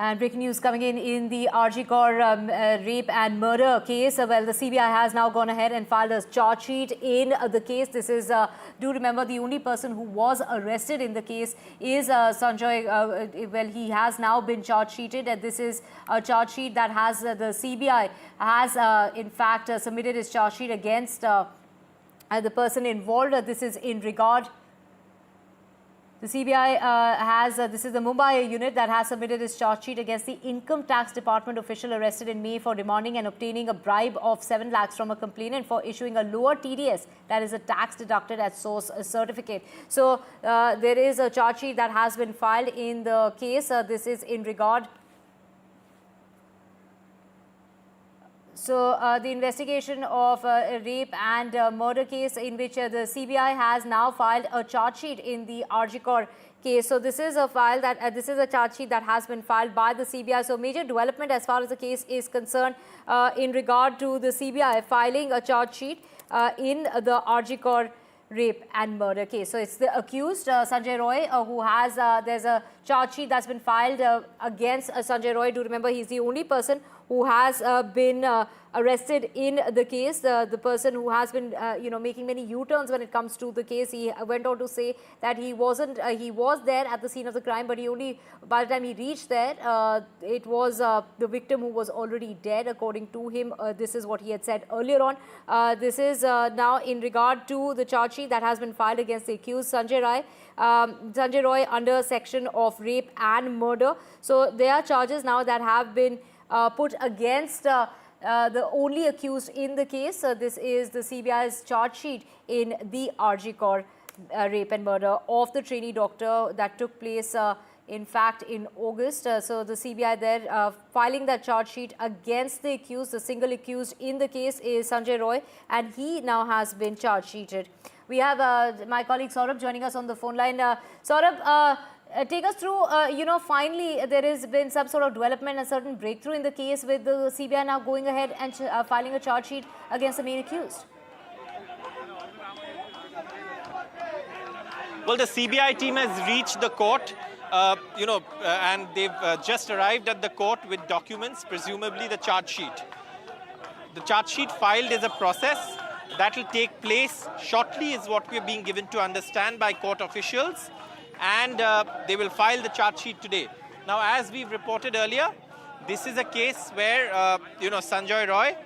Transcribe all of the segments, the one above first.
And breaking news coming in the RG Kaur rape and murder case. Well, the CBI has now gone ahead and filed a charge sheet in the case. This is, do remember, the only person who was arrested in the case is Sanjay. Well, he has now been charge sheeted, and this is a charge sheet that has the CBI has in fact submitted his charge sheet against the person involved. This is in regard. The CBI this is the Mumbai unit that has submitted its charge sheet against the Income Tax Department official arrested in May for demanding and obtaining a bribe of 7 lakhs from a complainant for issuing a lower TDS, that is a tax deducted at source certificate. So there is a charge sheet that has been filed in the case. This is in regard. So the investigation of a rape and murder case in which the CBI has now filed a charge sheet in the RG Kaur case. So this is a file that this is a charge sheet that has been filed by the CBI. So major development as far as the case is concerned in regard to the CBI filing a charge sheet in the RG Kaur rape and murder case. So it's the accused Sanjay Roy who has there's a charge sheet that's been filed against Sanjay Roy. Do remember, he's the only person who has been arrested in the case. The person who has been making many U-turns when it comes to the case. He went on to say that he wasn't he was there at the scene of the crime, but he only, by the time he reached there, it was the victim who was already dead, according to him. This is what he had said earlier on. This is now in regard to the charge sheet that has been filed against the accused Sanjay Roy under section of rape and murder. So there are charges now that have been put against the only accused in the case. This is the CBI's charge sheet in the RG Kaur rape and murder of the trainee doctor that took place in fact in August. So the CBI there filing that charge sheet against the accused. The single accused in the case is Sanjay Roy, and he now has been charge sheeted. We have my colleague Saurabh joining us on the phone line. Saurabh, take us through, finally there has been some sort of development, a certain breakthrough in the case with the CBI now going ahead and filing a charge sheet against the main accused. Well, the CBI team has reached the court, and they've just arrived at the court with documents, presumably the charge sheet. The charge sheet filed is a process that will take place shortly, is what we are being given to understand by court officials. And they will file the charge sheet today. Now, as we've reported earlier, this is a case where, Sanjay Roy,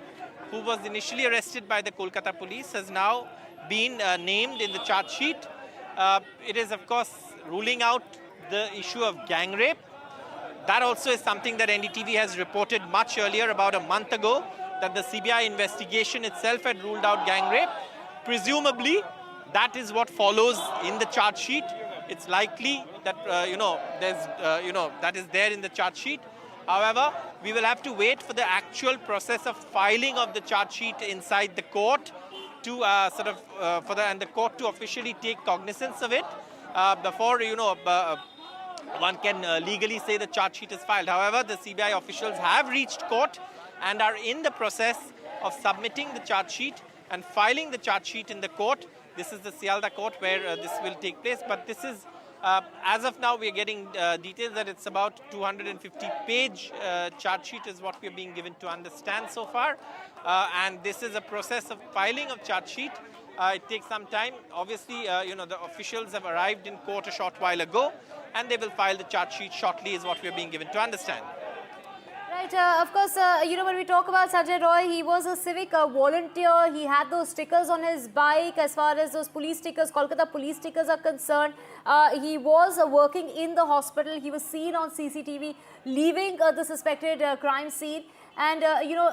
who was initially arrested by the Kolkata police, has now been named in the charge sheet. It is, of course, ruling out the issue of gang rape. That also is something that NDTV has reported much earlier, about a month ago, that the CBI investigation itself had ruled out gang rape. Presumably, that is what follows in the charge sheet. It's likely that, that is there in the charge sheet. However, we will have to wait for the actual process of filing of the charge sheet inside the court to and the court to officially take cognizance of it before, one can legally say the charge sheet is filed. However, the CBI officials have reached court and are in the process of submitting the charge sheet and filing the charge sheet in the court. This is the Sialda court where this will take place, but this is, as of now, we are getting details that it's about 250-page charge sheet is what we are being given to understand so far. And this is a process of filing of charge sheet. It takes some time. Obviously, the officials have arrived in court a short while ago, and they will file the charge sheet shortly is what we are being given to understand. Right, of course, when we talk about Sanjay Roy, he was a civic volunteer. He had those stickers on his bike. As far as those police stickers, Kolkata police stickers are concerned, he was working in the hospital. He was seen on CCTV leaving the suspected crime scene. And,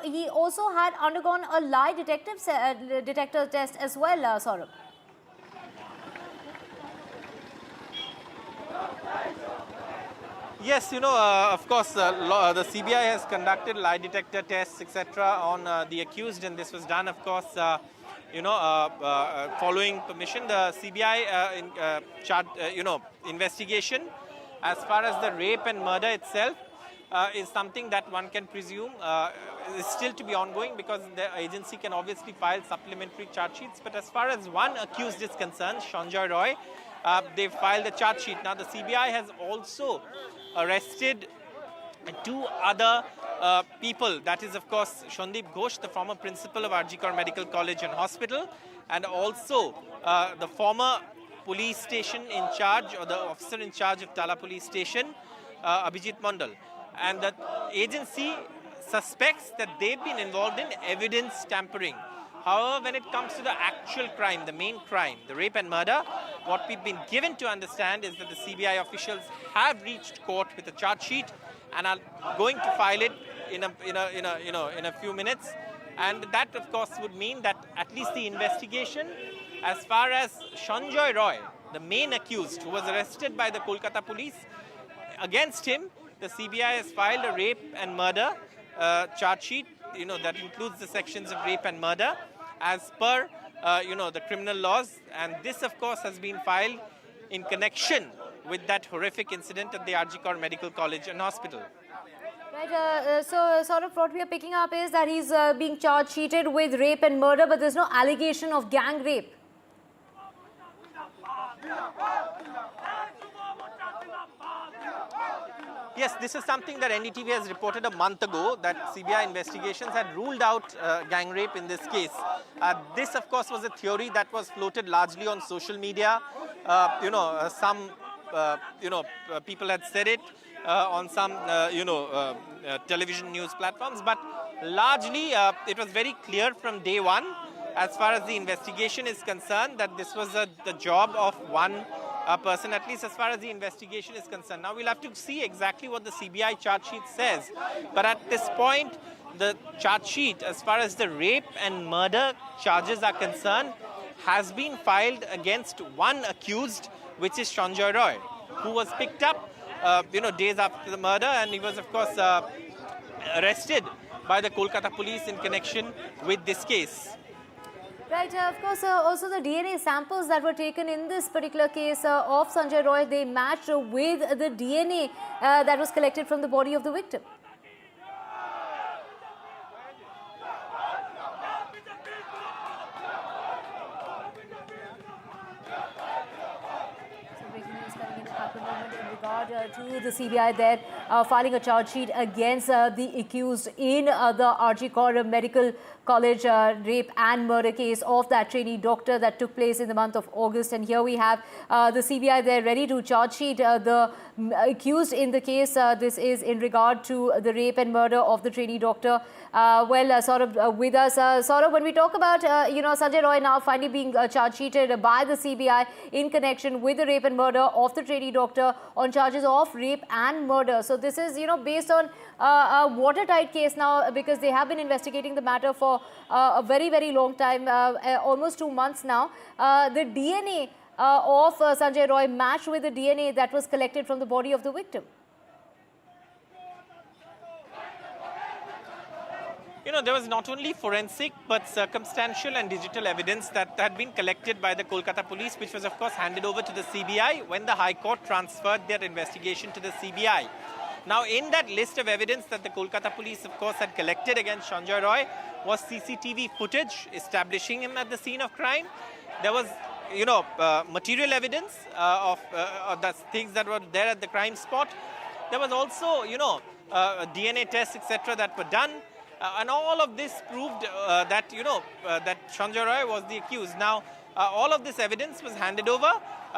he also had undergone a lie detector test as well, Saurabh. Yes, of course, the CBI has conducted lie detector tests, etc., on the accused, and this was done, of course, following permission. The CBI investigation, as far as the rape and murder itself, is something that one can presume is still to be ongoing, because the agency can obviously file supplementary charge sheets. But as far as one accused is concerned, Sanjay Roy, they filed a charge sheet. Now, the CBI has also arrested and two other people. That is, of course, Shandip Ghosh, the former principal of RG Kar Medical College and Hospital, and also the former police station in charge, or the officer in charge of Tala police station, Abhijit Mandal. And the agency suspects that they've been involved in evidence tampering. However, when it comes to the actual crime, the main crime, the rape and murder, what we've been given to understand is that the CBI officials have reached court with a charge sheet and are going to file it in a few minutes. And that, of course, would mean that at least the investigation, as far as Sanjay Roy, the main accused, who was arrested by the Kolkata police, against him, the CBI has filed a rape and murder charge sheet. That includes the sections of rape and murder as per, the criminal laws. And this, of course, has been filed in connection with that horrific incident at the RG Kar Medical College and Hospital. Right, so sort of what we are picking up is that he's being charge-sheeted with rape and murder, but there's no allegation of gang rape. Yes, this is something that NDTV has reported a month ago, that CBI investigations had ruled out gang rape in this case. This, of course, was a theory that was floated largely on social media. Some people had said it on some, television news platforms, but largely it was very clear from day one, as far as the investigation is concerned, that this was the job of one person, at least as far as the investigation is concerned. Now we'll have to see exactly what the CBI charge sheet says. But at this point, the charge sheet, as far as the rape and murder charges are concerned, has been filed against one accused, which is Sanjay Roy, who was picked up, days after the murder, and he was, of course, arrested by the Kolkata police in connection with this case. Right, of course, also the DNA samples that were taken in this particular case of Sanjay Roy, they matched with the DNA that was collected from the body of the victim. To the CBI there filing a charge sheet against the accused in the RG Kar Medical College rape and murder case of that trainee doctor that took place in the month of August. And here we have the CBI there ready to charge sheet the accused in the case. This is in regard to the rape and murder of the trainee doctor. Saurabh with us. Saurabh, when we talk about, Sanjay Roy now finally being charge sheeted by the CBI in connection with the rape and murder of the trainee doctor on charges of rape and murder. So this is, based on a watertight case now, because they have been investigating the matter for a very, very long time, almost 2 months now. The DNA of Sanjay Roy matched with the DNA that was collected from the body of the victim. There was not only forensic but circumstantial and digital evidence that had been collected by the Kolkata police, which was, of course, handed over to the CBI when the High Court transferred their investigation to the CBI. Now, in that list of evidence that the Kolkata police, of course, had collected against Sanjay Roy was CCTV footage establishing him at the scene of crime. There was, material evidence of the things that were there at the crime spot. There was also, DNA tests, etc., that were done. And all of this proved that Sanjay Roy was the accused. Now, all of this evidence was handed over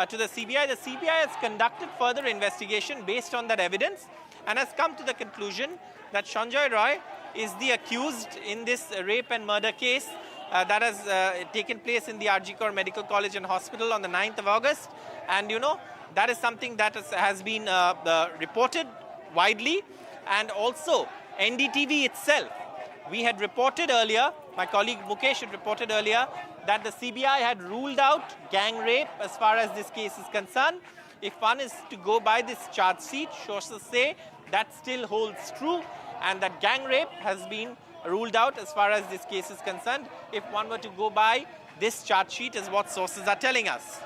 to the CBI. The CBI has conducted further investigation based on that evidence and has come to the conclusion that Sanjay Roy is the accused in this rape and murder case that has taken place in the RG Kar Medical College and Hospital on the 9th of August. And, that is something that has been reported widely. And also, NDTV itself, we had reported earlier, my colleague Mukesh had reported earlier, that the CBI had ruled out gang rape as far as this case is concerned. If one is to go by this charge sheet, sources say that still holds true, and that gang rape has been ruled out as far as this case is concerned. If one were to go by this charge sheet, is what sources are telling us.